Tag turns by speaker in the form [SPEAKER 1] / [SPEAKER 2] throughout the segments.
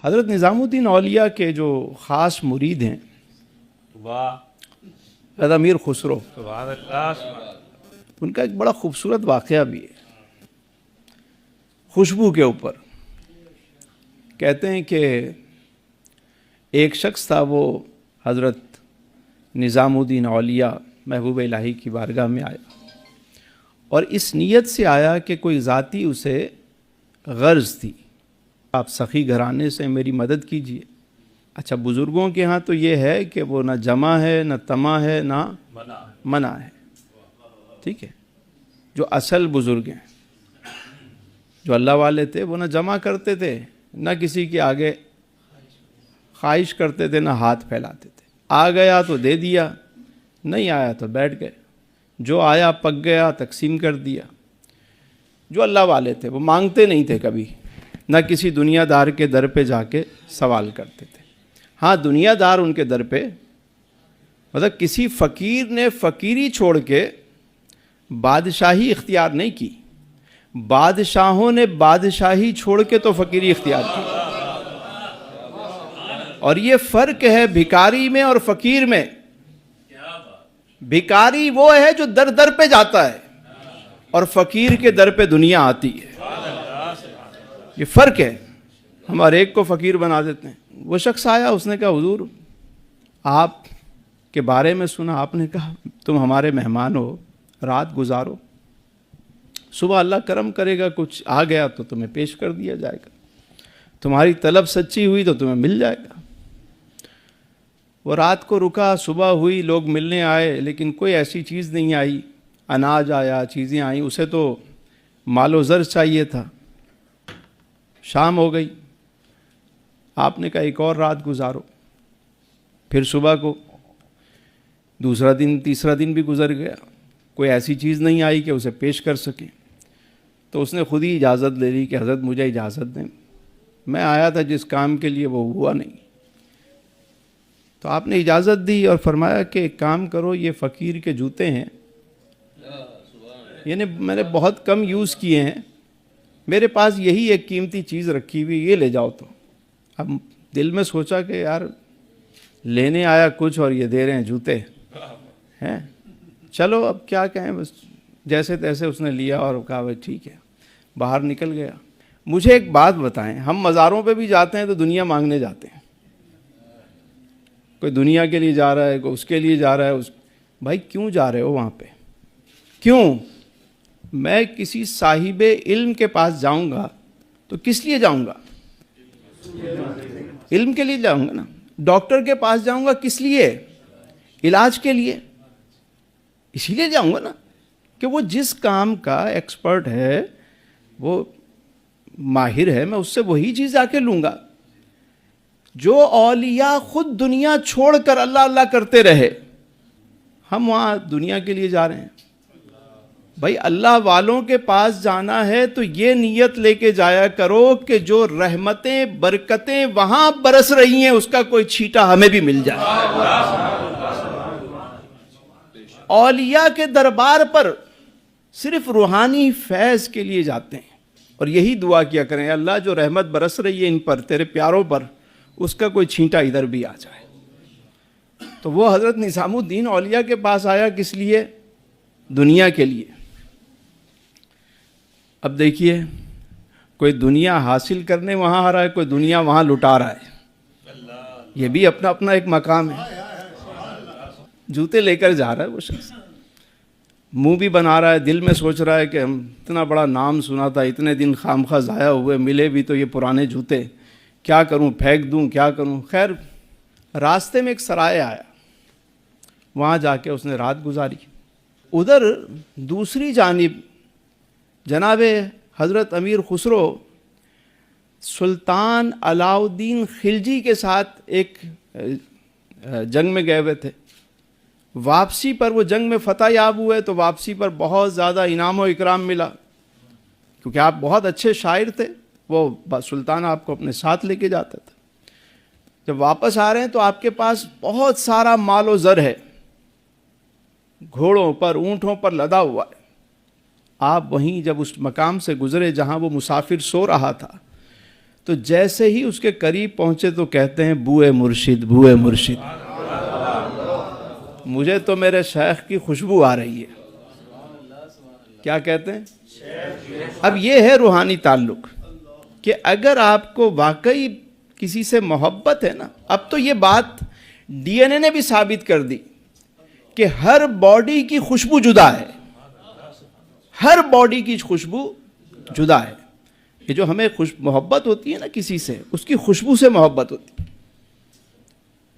[SPEAKER 1] حضرت نظام الدین اولیاء کے جو خاص مرید ہیں حضرت امیر خسرو، ان کا ایک بڑا خوبصورت واقعہ بھی ہے خوشبو کے اوپر۔ کہتے ہیں کہ ایک شخص تھا، وہ حضرت نظام الدین اولیاء محبوب الہی کی بارگاہ میں آیا اور اس نیت سے آیا کہ کوئی ذاتی اسے غرض تھی، آپ سخی گھرانے سے میری مدد کیجیے۔ اچھا، بزرگوں کے ہاں تو یہ ہے کہ وہ نہ جمع ہے، نہ طمع ہے، نہ منع ہے، ٹھیک ہے۔ جو اصل بزرگ ہیں، جو اللہ والے تھے، وہ نہ جمع کرتے تھے، نہ کسی کے آگے خواہش کرتے تھے، نہ ہاتھ پھیلاتے تھے۔ آ گیا تو دے دیا، نہیں آیا تو بیٹھ گئے، جو آیا پک گیا تقسیم کر دیا۔ جو اللہ والے تھے وہ مانگتے نہیں تھے کبھی، نہ کسی دنیا دار کے در پہ جا کے سوال کرتے تھے۔ ہاں، دنیا دار ان کے در پہ، مطلب کسی فقیر نے فقیری چھوڑ کے بادشاہی اختیار نہیں کی، بادشاہوں نے بادشاہی چھوڑ کے تو فقیری اختیار کی۔ اور یہ فرق ہے بھکاری میں اور فقیر میں۔ بھکاری وہ ہے جو در در پہ جاتا ہے اور فقیر کے در پہ دنیا آتی ہے، یہ فرق ہے۔ ہم ہر ایک کو فقیر بنا دیتے ہیں۔ وہ شخص آیا، اس نے کہا حضور آپ کے بارے میں سنا، آپ نے کہا تم ہمارے مہمان ہو، رات گزارو، صبح اللہ کرم کرے گا، کچھ آ گیا تو تمہیں پیش کر دیا جائے گا، تمہاری طلب سچی ہوئی تو تمہیں مل جائے گا۔ وہ رات کو رکا، صبح ہوئی، لوگ ملنے آئے، لیکن کوئی ایسی چیز نہیں آئی، اناج آیا، چیزیں آئیں، اسے تو مال و زر چاہیے تھا۔ شام ہو گئی، آپ نے کہا ایک اور رات گزارو۔ پھر صبح کو دوسرا دن، تیسرا دن بھی گزر گیا، کوئی ایسی چیز نہیں آئی کہ اسے پیش کر سکیں۔ تو اس نے خود ہی اجازت لے لی کہ حضرت مجھے اجازت دیں، میں آیا تھا جس کام کے لیے وہ ہوا نہیں۔ تو آپ نے اجازت دی اور فرمایا کہ ایک کام کرو، یہ فقیر کے جوتے ہیں، یعنی میں نے بہت کم یوز کیے ہیں، میرے پاس یہی ایک قیمتی چیز رکھی ہوئی، یہ لے جاؤ۔ تو اب دل میں سوچا کہ یار لینے آیا کچھ اور یہ دے رہے ہیں جوتے ہیں، چلو اب کیا کہیں، بس جیسے تیسے اس نے لیا اور کہا بھائی ٹھیک ہے، باہر نکل گیا۔ مجھے ایک بات بتائیں، ہم مزاروں پہ بھی جاتے ہیں تو دنیا مانگنے جاتے ہیں، کوئی دنیا کے لیے جا رہا ہے، کوئی اس کے لیے جا رہا ہے، بھائی کیوں جا رہے ہو وہاں پہ؟ کیوں؟ میں کسی صاحب علم کے پاس جاؤں گا تو کس لیے جاؤں گا؟ علم کے لیے جاؤں گا نا۔ ڈاکٹر کے پاس جاؤں گا کس لیے؟ علاج کے لیے، اسی لیے جاؤں گا نا کہ وہ جس کام کا ایکسپرٹ ہے، وہ ماہر ہے، میں اس سے وہی چیز آ کے لوں گا۔ جو اولیاء خود دنیا چھوڑ کر اللہ اللہ کرتے رہے، ہم وہاں دنیا کے لیے جا رہے ہیں۔ بھائی اللہ والوں کے پاس جانا ہے تو یہ نیت لے کے جایا کرو کہ جو رحمتیں برکتیں وہاں برس رہی ہیں اس کا کوئی چھیٹا ہمیں بھی مل جائے۔ اولیاء کے دربار پر صرف روحانی فیض کے لیے جاتے ہیں، اور یہی دعا کیا کریں، اللہ جو رحمت برس رہی ہے ان پر، تیرے پیاروں پر، اس کا کوئی چھینٹا ادھر بھی آ جائے۔ تو وہ حضرت نظام الدین اولیاء کے پاس آیا کس لیے؟ دنیا کے لیے۔ اب دیکھیے، کوئی دنیا حاصل کرنے وہاں آ رہا ہے، کوئی دنیا وہاں لٹا رہا ہے، یہ بھی اپنا اپنا ایک مقام ہے۔ جوتے لے کر جا رہا ہے وہ شخص، منہ بھی بنا رہا ہے، دل میں سوچ رہا ہے کہ ہم اتنا بڑا نام سنا تھا، اتنے دن خامخواہ ضائع ہوئے، ملے بھی تو یہ پرانے جوتے، کیا کروں، پھینک دوں، کیا کروں۔ خیر، راستے میں ایک سرائے آیا، وہاں جا کے اس نے رات گزاری۔ ادھر دوسری جانب جناب حضرت امیر خسرو سلطان علاء الدین خلجی کے ساتھ ایک جنگ میں گئے ہوئے تھے۔ واپسی پر وہ جنگ میں فتح یاب ہوئے تو واپسی پر بہت زیادہ انعام و اکرام ملا، کیونکہ آپ بہت اچھے شاعر تھے، وہ سلطان آپ کو اپنے ساتھ لے کے جاتا تھا۔ جب واپس آ رہے ہیں تو آپ کے پاس بہت سارا مال و زر ہے، گھوڑوں پر، اونٹوں پر لدا ہوا ہے۔ آپ وہیں جب اس مقام سے گزرے جہاں وہ مسافر سو رہا تھا تو جیسے ہی اس کے قریب پہنچے تو کہتے ہیں بوئے مرشد بوئے مرشد، مجھے تو میرے شیخ کی خوشبو آ رہی ہے۔ کیا کہتے ہیں؟ اب یہ ہے روحانی تعلق، کہ اگر آپ کو واقعی کسی سے محبت ہے نا، اب تو یہ بات ڈی این اے نے بھی ثابت کر دی کہ ہر باڈی کی خوشبو جدا ہے، ہر باڈی کی خوشبو جدا ہے۔ یہ جو ہمیں محبت ہوتی ہے نا کسی سے، اس کی خوشبو سے محبت ہوتی ہے،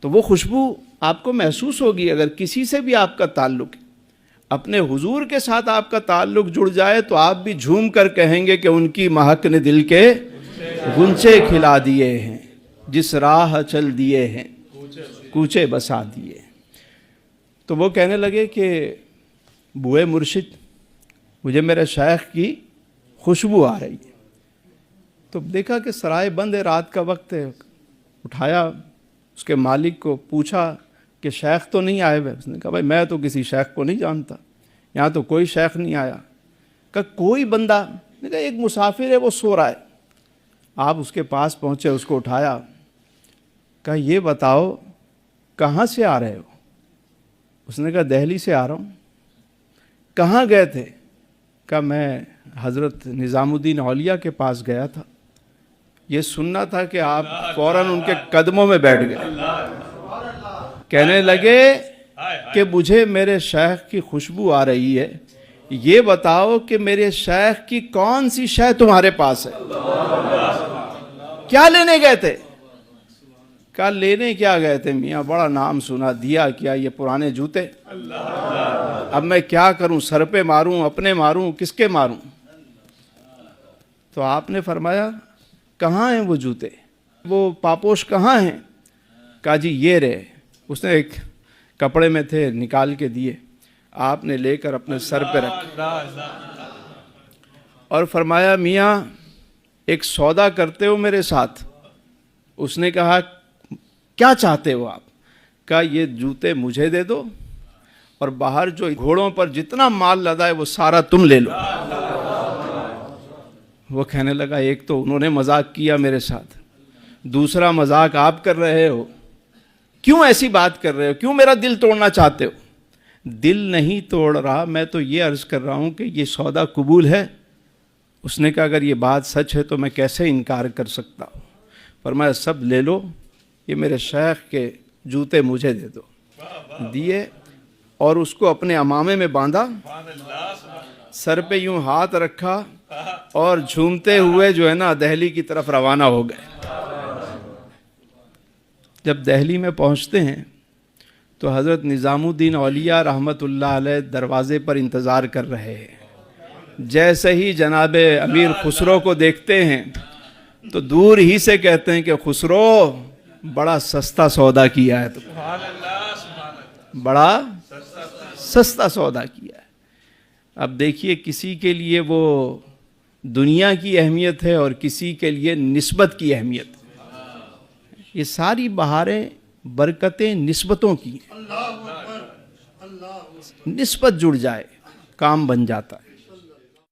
[SPEAKER 1] تو وہ خوشبو آپ کو محسوس ہوگی۔ اگر کسی سے بھی آپ کا تعلق ہے، اپنے حضور کے ساتھ آپ کا تعلق جڑ جائے تو آپ بھی جھوم کر کہیں گے کہ ان کی مہک نے دل کے غنچے کھلا دیے ہیں، جس راہ چل دیے ہیں کوچے بسا دیے۔ تو وہ کہنے لگے کہ بوئے مرشد، مجھے میرے شیخ کی خوشبو آ رہی ہے۔ تو دیکھا کہ سرائے بند ہے، رات کا وقت ہے، اٹھایا، اس کے مالک کو پوچھا کہ شیخ تو نہیں آئے ہوئے؟ اس نے کہا بھائی میں تو کسی شیخ کو نہیں جانتا، یہاں تو کوئی شیخ نہیں آیا۔ کہا کوئی بندہ؟ نے کہا ایک مسافر ہے، وہ سو رہا ہے۔ آپ اس کے پاس پہنچے، اس کو اٹھایا، کہا یہ بتاؤ کہاں سے آ رہے ہو؟ اس نے کہا دہلی سے آ رہا ہوں۔ کہاں گئے تھے؟ کہا میں حضرت نظام الدین اولیاء کے پاس گیا تھا، یہ سننا تھا کہ آپ فوراً ان کے قدموں میں بیٹھ گئے۔ کہنے لگے کہ مجھے میرے شیخ کی خوشبو آ رہی ہے، یہ بتاؤ کہ میرے شیخ کی کون سی شے تمہارے پاس ہے؟ کیا لینے گئے تھے؟ کہا لینے کیا گئے تھے میاں، بڑا نام سنا، دیا کیا یہ پرانے جوتے، اب میں کیا کروں، سر پہ ماروں، اپنے ماروں، کس کے ماروں؟ تو آپ نے فرمایا کہاں ہیں وہ جوتے، وہ پاپوش کہاں ہیں؟ کہا جی یہ رہے۔ اس نے ایک کپڑے میں تھے، نکال کے دیے، آپ نے لے کر اپنے سر پہ رکھے اور فرمایا میاں ایک سودا کرتے ہو میرے ساتھ؟ اس نے کہا کیا چاہتے ہو آپ؟ کہا یہ جوتے مجھے دے دو اور باہر جو گھوڑوں پر جتنا مال لدا ہے وہ سارا تم لے لو۔ وہ کہنے لگا ایک تو انہوں نے مذاق کیا میرے ساتھ، دوسرا مذاق آپ کر رہے ہو، کیوں ایسی بات کر رہے ہو، کیوں میرا دل توڑنا چاہتے ہو؟ دل نہیں توڑ رہا، میں تو یہ عرض کر رہا ہوں کہ یہ سودا قبول ہے۔ اس نے کہا اگر یہ بات سچ ہے تو میں کیسے انکار کر سکتا ہوں؟ فرمایا سب لے لو، یہ میرے شیخ کے جوتے مجھے دے دو۔ دیے اور اس کو اپنے عمامے میں باندھا، سر پہ یوں ہاتھ رکھا اور جھومتے ہوئے جو ہے نا دہلی کی طرف روانہ ہو گئے۔ جب دہلی میں پہنچتے ہیں تو حضرت نظام الدین اولیاء رحمۃ اللہ علیہ دروازے پر انتظار کر رہے ہیں۔ جیسے ہی جناب امیر خسرو کو دیکھتے ہیں تو دور ہی سے کہتے ہیں کہ خسرو بڑا سستا سودا کیا ہے، تو بڑا سستا سودا کیا ہے۔ اب دیکھیے کسی کے لیے وہ دنیا کی اہمیت ہے اور کسی کے لیے نسبت کی اہمیت ہے۔ یہ ساری بہاریں برکتیں نسبتوں کی ہیں، نسبت جڑ جائے کام بن جاتا ہے۔